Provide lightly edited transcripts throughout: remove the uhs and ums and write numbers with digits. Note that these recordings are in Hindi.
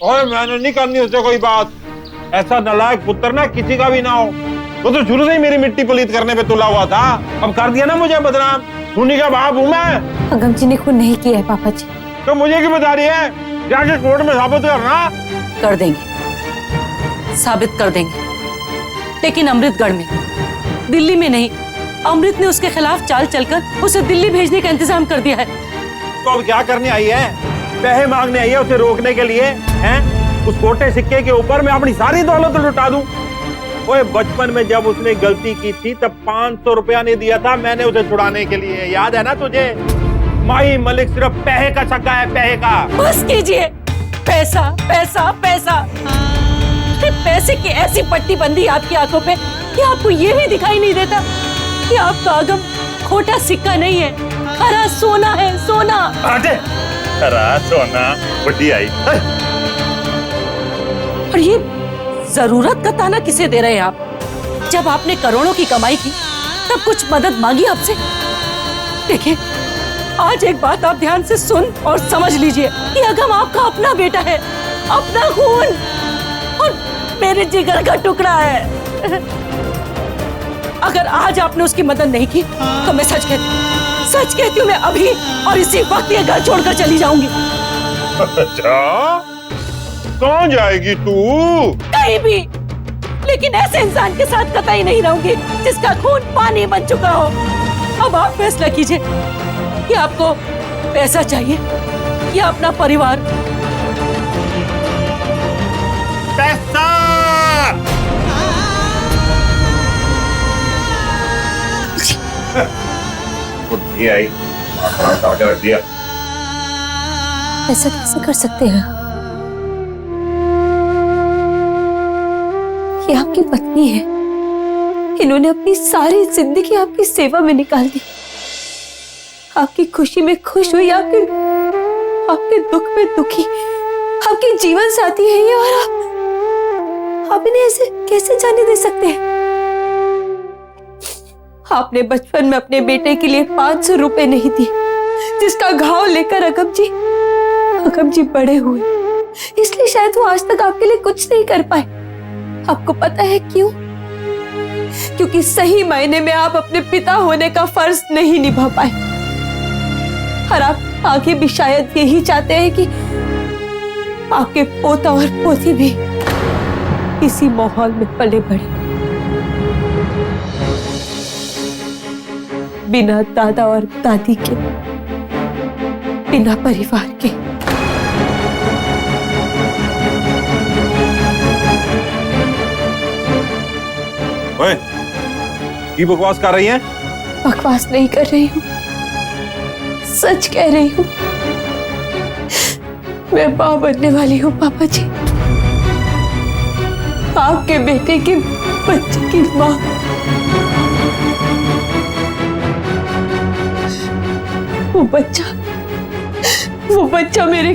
और मैंने नहीं करनी उससे कोई बात। ऐसा नालायक पुत्र ना किसी का भी ना हो। वो तो शुरू से ही मेरी मिट्टी पलीत करने पे तुला हुआ था, अब कर दिया ना मुझे बदनाम। खूनी का बाप हूँ मैं। अगम जी ने खून नहीं किया है पापा जी। तो मुझे क्यों बता रही है? जाके कोर्ट में साबित करना। कर देंगे, साबित कर देंगे, लेकिन अमृतगढ़ में, दिल्ली में नहीं। अमृत ने उसके खिलाफ चाल चलकर उसे दिल्ली भेजने का इंतजाम कर दिया है। तो अब क्या करने आई है? पैसे मांगने आई है उसे रोकने के लिए? हैं? उस खोटे सिक्के के ऊपर मैं अपनी सारी दौलत लुटा दूं? ओए, बचपन में जब उसने गलती की थी तब 500 रुपया नहीं दिया था मैंने उसे छुड़ाने के लिए, याद है ना तुझे? माही मलिक सिर्फ पैसे का चक्का है, पैसे का। बस कीजिए, पैसा पैसा पैसा। पैसे की ऐसी पट्टी बंदी आपकी आंखों पे कि आपको ये भी दिखाई नहीं देता कि आपका अगम खोटा सिक्का नहीं है, खरा सोना है, सोना। खरा सोना, बुढ़ी आई। और ये जरूरत का ताना किसे दे रहे हैं आप? जब आपने करोड़ों की कमाई की तब कुछ मदद मांगी आपसे? देखिए, आज एक बात आप ध्यान से सुन और समझ लीजिए कि अगम आपका अपना बेटा है, अपना खून और मेरे जिगर का टुकड़ा है। अगर आज आपने उसकी मदद नहीं की तो मैं सच कहती हूँ, मैं अभी और इसी वक्त ये घर छोड़कर चली जाऊंगी। अच्छा, कहाँ जाएगी तू? कहीं भी, लेकिन ऐसे इंसान के साथ कतई नहीं रहूंगी जिसका खून पानी बन चुका हो। अब आप फैसला कीजिए कि आपको पैसा चाहिए या अपना परिवार। पैसा! बुद्धि आई, रख दिया। ऐसा कैसे कर सकते हैं? ये आपकी पत्नी है, इन्होंने अपनी सारी जिंदगी आपकी सेवा में निकाल दी। आपकी खुशी में खुश हुई, आपके दुख में दुखी, आपके जीवन साथी है ये, और आप इन्हें ऐसे कैसे जाने दे सकते हैं? आपने बचपन में अपने बेटे के लिए 500 रुपए नहीं दिए, जिसका घाव लेकर अगम जी बड़े हुए, इसलिए शायद वो आज तक आपके लिए कुछ नहीं कर पाए। आपको पता है क्यों? क्योंकि सही मायने में आप अपने पिता होने का फर्ज नहीं निभा पाए, और आप आगे भी शायद यही चाहते हैं कि आपके पोता और पोती भी इसी माहौल में पले बढ़े, बिना दादा और दादी के, बिना परिवार के। ओए, ये बकवास कर रही है? बकवास नहीं कर रही हूँ, सच कह रही हूँ। मैं मां बनने वाली हूँ पापा जी, आपके बेटे के बच्चे की मां। वो बच्चा मेरे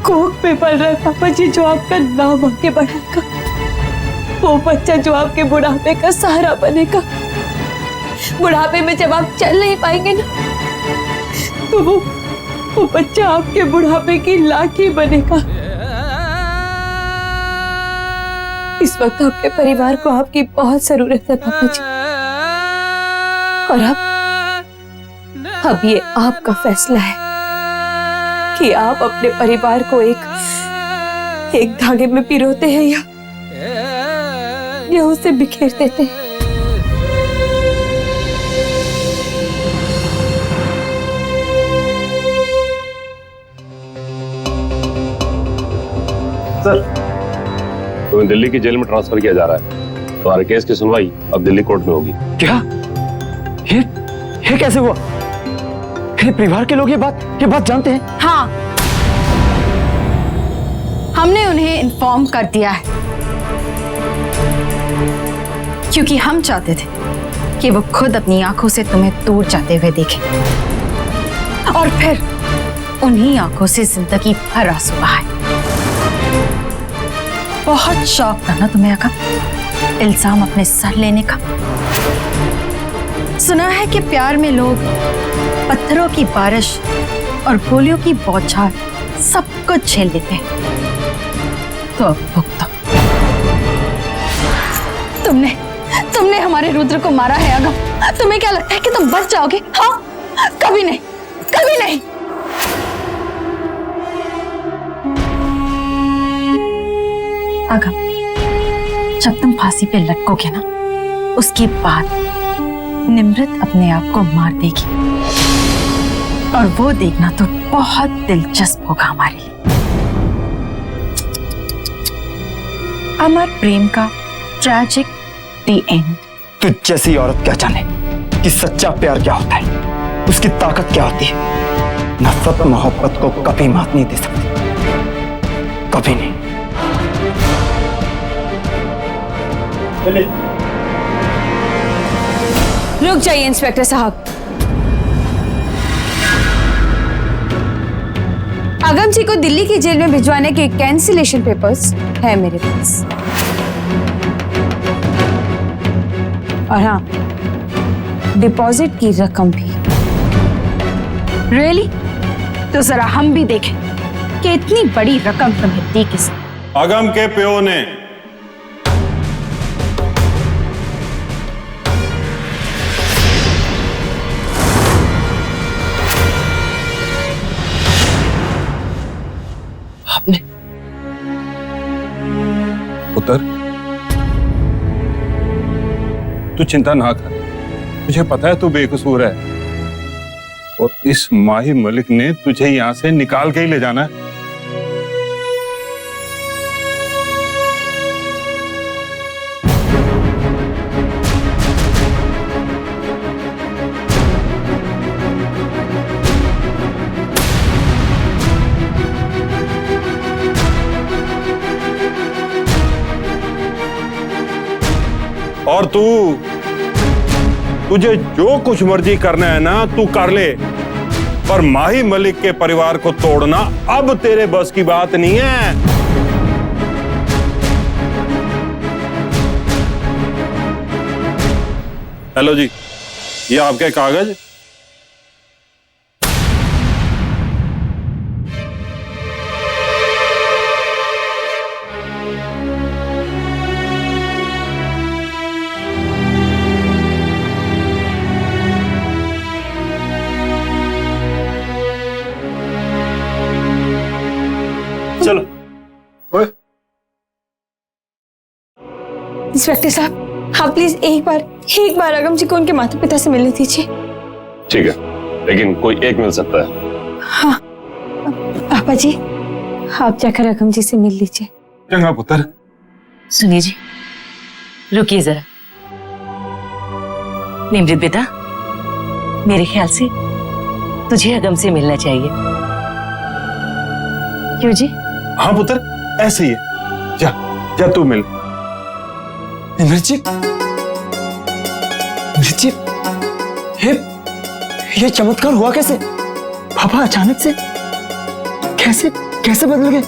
कोख पे पल रहा है पापा जी, जो आपका नाम आगे बढ़ाएगा। वो बच्चा जो आपके बुढ़ापे का सहारा बनेगा। बुढ़ापे में जब आप चल नहीं पाएंगे ना, तो वो बच्चा आपके बुढ़ापे की लाठी बनेगा। इस वक्त आपके परिवार को आपकी बहुत जरूरत है पापा जी, और अब ये आपका फैसला है कि आप अपने परिवार को एक धागे में पिरोते हैं या उसे बिखेर देते हैं। सर, तुम्हें दिल्ली की जेल में ट्रांसफर किया जा रहा है। तुम्हारे केस की सुनवाई अब दिल्ली कोर्ट में होगी। क्या? ये कैसे हुआ? मेरे परिवार के लोग ये बात जानते हैं? हाँ, हमने उन्हें इन्फॉर्म कर दिया है, क्योंकि हम चाहते थे कि वो खुद अपनी आंखों से तुम्हें दूर जाते हुए देखें, और फिर उन्हीं आंखों से जिंदगी भर आंसू बहाए। बहुत शौक था ना तुम्हें अगम इल्जाम अपने सर लेने का? सुना है कि प्यार में लोग पत्थरों की बारिश और गोलियों की बौछार सब कुछ झेल लेते हैं, तो अब भुगतो। तुमने हमारे रुद्र को मारा है अगम। तुम्हें क्या लगता है कि तुम बच जाओगे? हाँ, कभी नहीं, कभी नहीं। अगम, जब तुम फांसी पे लटकोगे ना, उसके बाद निमृत अपने आप को मार देगी, और वो देखना तो बहुत दिलचस्प होगा हमारे लिए। अमर प्रेम का ट्रैजिक द एंड। तू जैसी औरत क्या जाने कि सच्चा प्यार क्या होता है, उसकी ताकत क्या होती है। नफरत मोहब्बत को कभी मात नहीं दे सकती, कभी नहीं। रुक जाइए इंस्पेक्टर साहब। अगम जी को दिल्ली की जेल में भिजवाने के कैंसिलेशन पेपर्स है मेरे पास। और हाँ, डिपॉजिट की रकम भी। रियली? तो जरा हम भी देखें कि इतनी बड़ी रकम तुम्हें दी किसने। अगम के प्यो ने। आपने? पुत्र, तू चिंता ना कर। मुझे पता है तू बेकसूर है, और इस माही मलिक ने तुझे यहां से निकाल के ही ले जाना है। और तुझे जो कुछ मर्जी करना है ना, तू कर ले, पर माही मलिक के परिवार को तोड़ना अब तेरे बस की बात नहीं है। हेलो जी, ये आपके कागज। चलो। इंस्पेक्टर साहब, आप प्लीज एक बार अगम जी को उनके माता पिता से मिलने दीजिए। ठीक है, लेकिन कोई एक मिल सकता है। हाँ पापा जी, आप जाकर अगम जी से मिल लीजिए। चंगा पुत्र। सुनिए जी, रुकिए जरा। निमृत बेटा, मेरे ख्याल से तुझे अगम से मिलना चाहिए। क्यों जी? हाँ पुत्र, ऐसे ही है। जा तू मिल। निमृत जी, ये चमत्कार हुआ कैसे? पापा अचानक से कैसे बदल गए?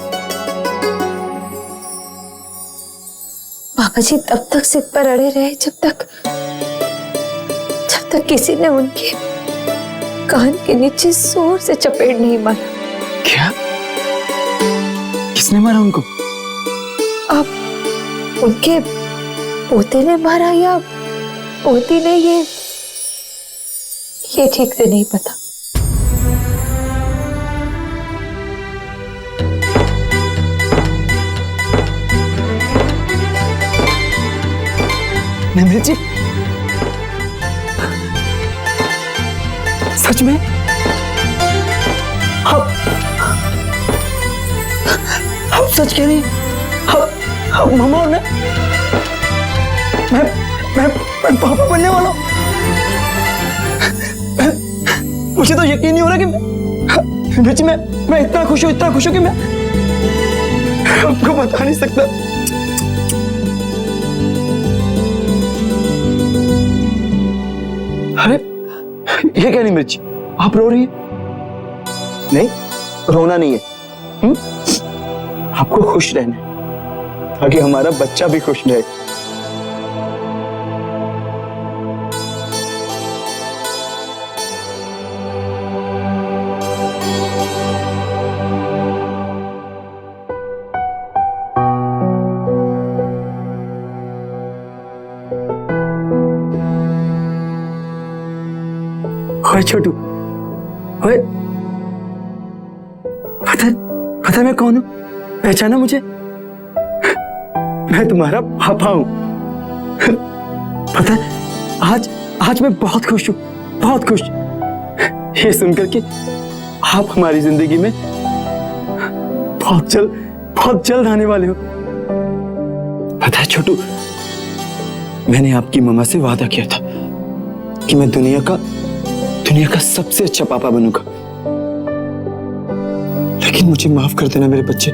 पापा जी तब तक सिर पर अड़े रहे जब तक किसी ने उनके कान के नीचे जोर से चपेट नहीं मारा। क्या? किसने मारा उनको? आप उनके पोते ने मारा या पोती ने, ये ठीक से नहीं पता। निमृत जी, सच में? हम सच कह रही हैं? मामा और मैं पापा बनने वाला हूँ। मुझे तो यकीन नहीं हो रहा कि मैं इतना खुश हूँ कि मैं आपको बता नहीं सकता। अरे ये क्या निमृत जी, आप रो रही हैं? नहीं, रोना नहीं है। आपको खुश रहना है ताकि हमारा बच्चा भी खुश रहे। ओए छोटू, ओए पता मैं कौन हूं? पहचाना मुझे? मैं तुम्हारा पापा हूं। पता है आज मैं बहुत खुश हूं, बहुत खुश, ये सुनकर कि आप हमारी जिंदगी में बहुत जल्द आने वाले हो। पता है छोटू, मैंने आपकी मम्मा से वादा किया था कि मैं दुनिया का सबसे अच्छा पापा बनूंगा। लेकिन मुझे माफ कर देना मेरे बच्चे,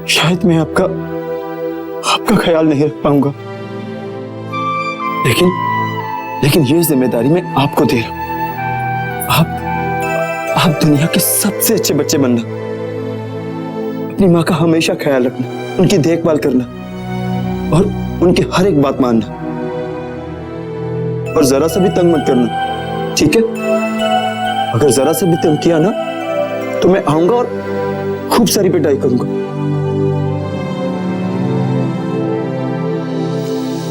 शायद मैं आपका ख्याल नहीं रख पाऊंगा। लेकिन ये जिम्मेदारी मैं आपको दे रहा हूं। आप दुनिया के सबसे अच्छे बच्चे बनना, अपनी माँ का हमेशा ख्याल रखना, उनकी देखभाल करना और उनकी हर एक बात मानना, और जरा सा भी तंग मत करना, ठीक है? अगर जरा सा भी तंग किया ना तो मैं आऊंगा और खूब सारी पिटाई करूंगा।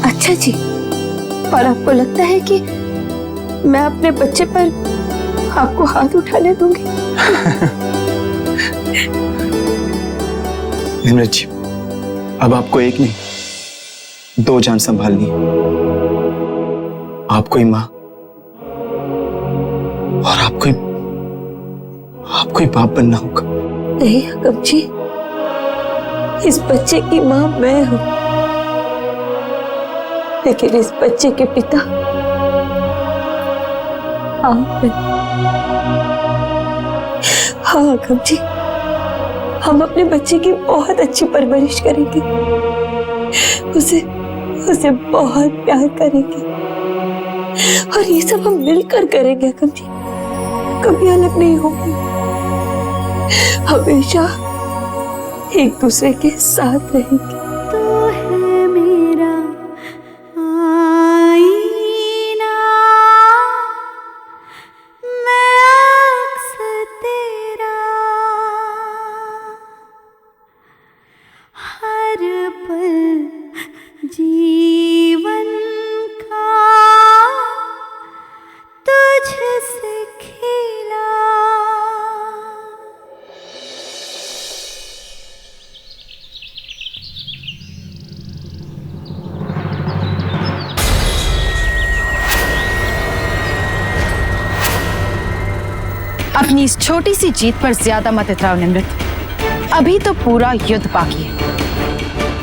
अच्छा जी, और आपको लगता है कि मैं अपने बच्चे पर आपको हाथ उठाने दूंगी? निम्रत जी, अब आपको एक नहीं 2 जान संभालनी है। आपको ही माँ और आपको ही बाप बनना होगा। नहीं अगम जी, इस बच्चे की माँ मैं हूं, लेकिन इस बच्चे के पिता आप हैं। हाँ अगम जी, हम अपने बच्चे की बहुत अच्छी परवरिश करेंगे, उसे बहुत प्यार करेंगे, और ये सब हम मिलकर करेंगे अगम जी, कभी अलग नहीं होंगे, हमेशा एक दूसरे के साथ रहेंगे। तू है मेरा आईना, मैं अक्स तेरा, हर पल जीवन का तुझसे खिला। अपनी इस छोटी सी जीत पर ज्यादा मत इतराओ निमृत। अभी तो पूरा युद्ध बाकी है,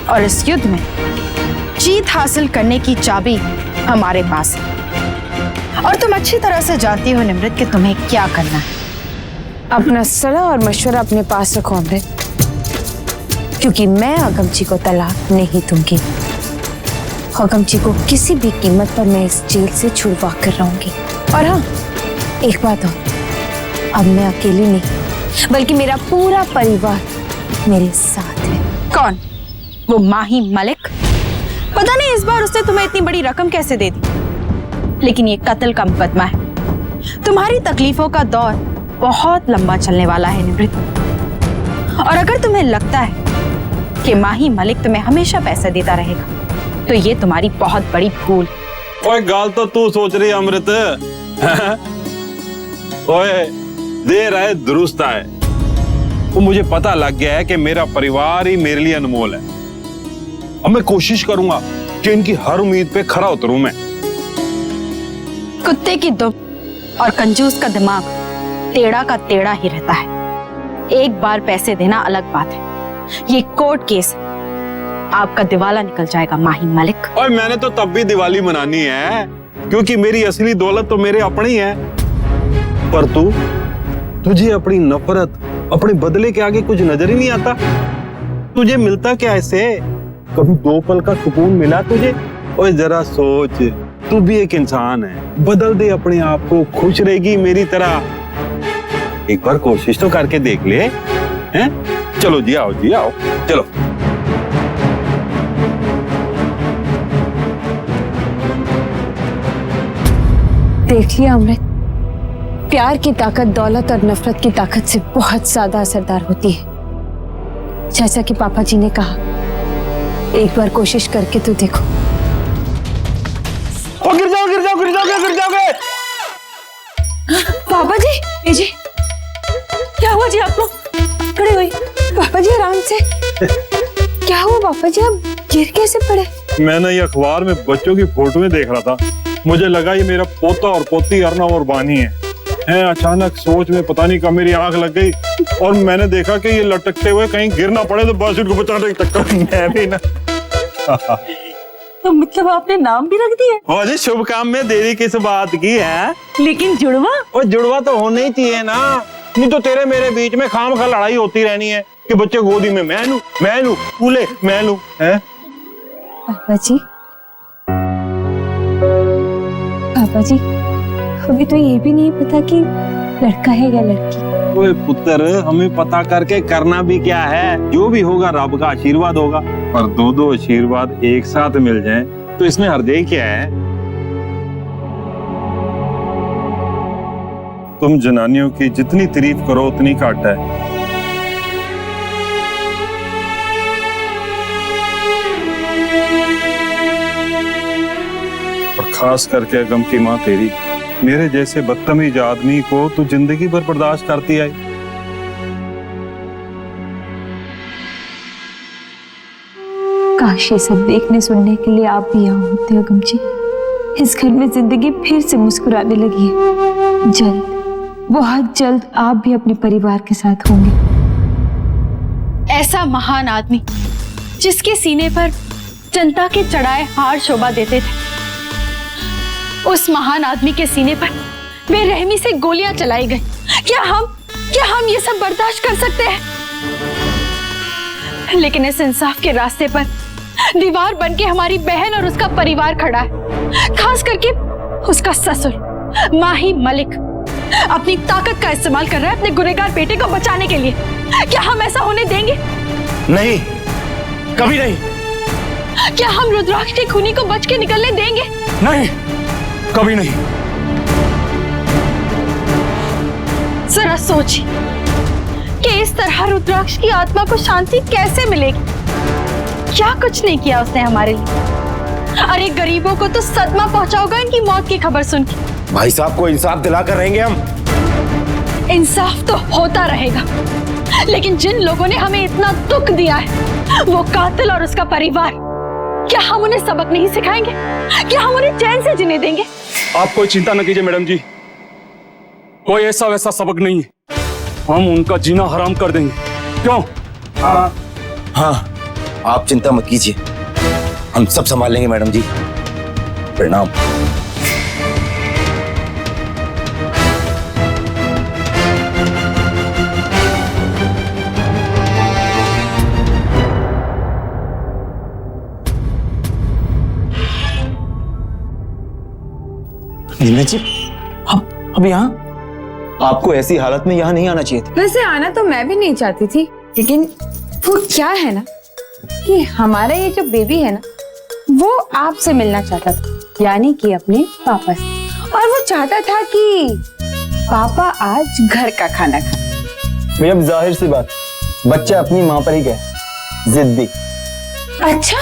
और इस युद्ध में जीत हासिल करने की चाबी हमारे पास है। और तुम अच्छी तरह से जानती हो निमृत कि तुम्हें क्या करना है। अपना सलाह और मशवरा अपने पास रखो अमृत, क्योंकि मैं अगम जी को तलाक नहीं दूंगी। अगम जी को किसी भी कीमत पर मैं इस जेल से छुड़वा कर रहूंगी। और हाँ, एक बात और, अब मैं अकेली नहीं बल्कि मेरा पूरा परिवार मेरे साथ है। कौन? वो माही मलिक? पता नहीं इस बार उसने तुम्हें इतनी बड़ी रकम कैसे दे दी, लेकिन ये कत्ल का मुकदमा है। तुम्हारी तकलीफों का दौर बहुत लंबा चलने वाला है निमृत, और अगर तुम्हें लगता है कि माही मलिक तुम्हें हमेशा पैसा देता रहेगा तो ये तुम्हारी बहुत बड़ी भूल। ओए गाल तो तू सोच रही अमृत। ओए देर आए दुरुस्त आए। तो मुझे पता लग गया है कि मेरा परिवार ही मेरे लिए अनमोल है। अब मैं कोशिश करूंगा कि इनकी हर उम्मीद पे खरा उतरूं मैं। कुत्ते की दुम और कंजूस का दिमाग टेढ़ा का टेढ़ा ही रहता है। एक बार पैसे देना अलग बात है, ये कोर्ट केस है। आपका दिवाला निकल जाएगा माही मलिक। और मैंने तो तब भी दिवाली मनानी है, क्योंकि मेरी असली दौलत तो मेरे अपनी है। पर तुझे अपनी नफरत, अपने बदले के आगे कुछ नजर ही नहीं आता। तुझे मिलता क्या ऐसे? कभी 2 पल का सुकून मिला तुझे? ओए जरा सोच, तू भी एक इंसान है, बदल दे अपने आप को, खुश रहेगी मेरी तरह। एक बार कोशिश तो करके देख ले, हैं? चलो जी आओ, चलो। देख लिया अमृत, प्यार की ताकत दौलत और नफरत की ताकत से बहुत ज्यादा असरदार होती है। जैसा कि पापा जी ने कहा, एक बार कोशिश करके तो देखो। पापा जी, ये जी क्या हुआ जी आपको? खड़े हुए। पापा जी आराम से। क्या हुआ पापा जी, आप गिर कैसे पड़े? मैंने ये अखबार में बच्चों की फोटोएं देख रहा था, मुझे लगा ये मेरा पोता और पोती अर्नव और बानी है। अचानक सोच में पता नहीं कब मेरी आंख लग गई और मैंने देखा कि ये लटकते हुए कहीं गिर ना पड़े, तो बस इनको बचाने के चक्कर में मैं भी ना। तो मतलब आपने नाम भी रख दिया? और जी शुभ काम में देरी किस बात की है? लेकिन जुड़वा? और जुड़वा तो होना ही चाहिए ना, नहीं तो तेरे मेरे बीच में खामखा लड़ाई होती रहनी है कि बच्चे गोदी में मैं लूं, फूले मैं लूं, हैं? पापा जी, पापा जी, अभी तो ये भी नहीं पता कि लड़का है या लड़की। ओए पुत्र, हमें पता करके करना भी क्या है? जो भी होगा रब का आशीर्वाद होगा। और दो आशीर्वाद एक साथ मिल जाएं तो इसमें हर्ज क्या है? तुम जनानियों की जितनी तारीफ करो उतनी घट है। और खास करके गम की माँ तेरी, मेरे जैसे बदतमीज आदमी को तू जिंदगी भर बर्दाश्त करती आई। काश ये सब देखने सुनने के लिए आप भी यहाँ होते अगम जी। इस घर में जिंदगी फिर से मुस्कुराने लगी है। जल्द, बहुत जल्द आप भी अपने परिवार के साथ होंगे। ऐसा महान आदमी जिसके सीने पर जनता के चढ़ाए हार शोभा देते थे, उस महान आदमी के सीने पर बेरहमी से गोलियां चलाई गई। क्या हम ये सब बर्दाश्त कर सकते हैं? लेकिन इस इंसाफ के रास्ते पर दीवार बनके हमारी बहन और उसका परिवार खड़ा है, खास करके उसका ससुर माही मलिक अपनी ताकत का इस्तेमाल कर रहा है अपने गुनहगार बेटे को बचाने के लिए। क्या हम ऐसा होने देंगे? नहीं, कभी नहीं। क्या हम रुद्राक्ष के खूनी को बच के निकलने देंगे? नहीं, कभी नहीं। जरा सोचिए कि इस तरह रुद्राक्ष की आत्मा को शांति कैसे मिलेगी। क्या कुछ नहीं किया उसने हमारे लिए। अरे गरीबों को तो सदमा पहुंचा होगा इनकी मौत की खबर सुन के। भाई साहब को इंसाफ दिलाकर रहेंगे हम। इंसाफ तो होता रहेगा, लेकिन जिन लोगों ने हमें इतना दुख दिया है, वो कातिल और उसका परिवार, क्या हम उन्हें सबक नहीं सिखाएंगे? क्या हम उन्हें चैन से जीने देंगे? आप कोई चिंता न कीजिए मैडम जी, कोई ऐसा वैसा सबक नहीं है। हम उनका जीना हराम कर देंगे। क्यों? हाँ, आप चिंता मत कीजिए, हम सब संभाल लेंगे मैडम जी। प्रणाम। नीरज जी, अब यहाँ आपको ऐसी हालत में यहाँ नहीं आना चाहिए था। वैसे आना तो मैं भी नहीं चाहती थी, लेकिन वो क्या है ना कि हमारा ये जो बेबी है ना, वो आपसे मिलना चाहता था, यानी कि अपने पापा से। और वो चाहता था कि पापा आज घर का खाना खाए। भैया, अब जाहिर सी बात, बच्चा अपनी माँ पर ही गया, जिद्दी। अच्छा।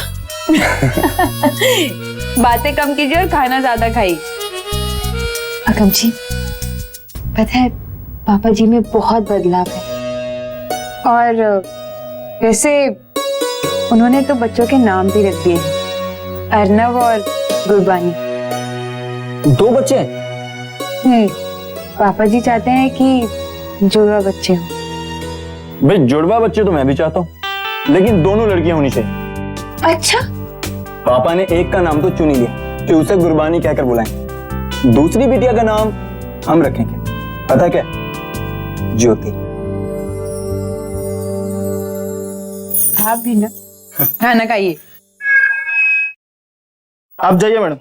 बातें कम कीजिए और खाना ज्यादा खाइए। अगम जी, पता है पापा जी में बहुत बदलाव है, और वैसे उन्होंने तो बच्चों के नाम भी रख दिए, अर्नव और गुरबानी। 2 बच्चे? पापा जी चाहते हैं कि जुड़वा बच्चे हो। भाई जुड़वा बच्चे तो मैं भी चाहता हूँ, लेकिन दोनों लड़कियां होनी चाहिए। अच्छा। पापा ने एक का नाम तो चुन ही लिया कि उसे गुरबानी कहकर बुलाएं। दूसरी बिटिया का नाम हम रखेंगे, पता क्या? ज्योति। आप भी ना खाना खाइए। आप जाइए मैडम।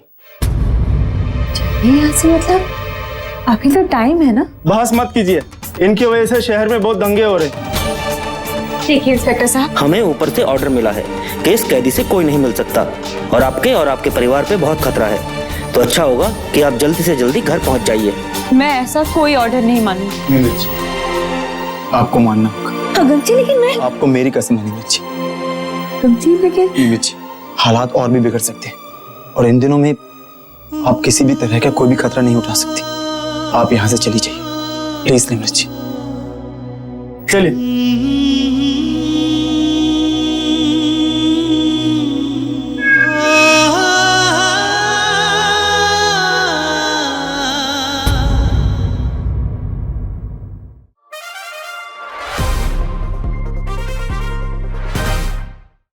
यहाँ से मतलब अभी तो टाइम है ना। बहस मत कीजिए, इनकी वजह से शहर में बहुत दंगे हो रहे। देखिए इंस्पेक्टर साहब, हमें ऊपर से ऑर्डर मिला है कि इस कैदी से कोई नहीं मिल सकता और आपके परिवार पे बहुत खतरा है, तो अच्छा होगा कि आप जल्दी से जल्दी घर पहुंच जाइए। मैं ऐसा कोई ऑर्डर नहीं मानूंगी। नीरज जी, आपको मानना होगा। अगम जी, लेकिन मैं आपको मेरी कसम है नीरज जी। अगम जी, लेकिन नीरज जी, हालात और भी बिगड़ सकते हैं, और इन दिनों में आप किसी भी तरह का कोई भी खतरा नहीं उठा सकती। आप यहाँ से चली जाइए। प्लीज निम्रत जी चलिए।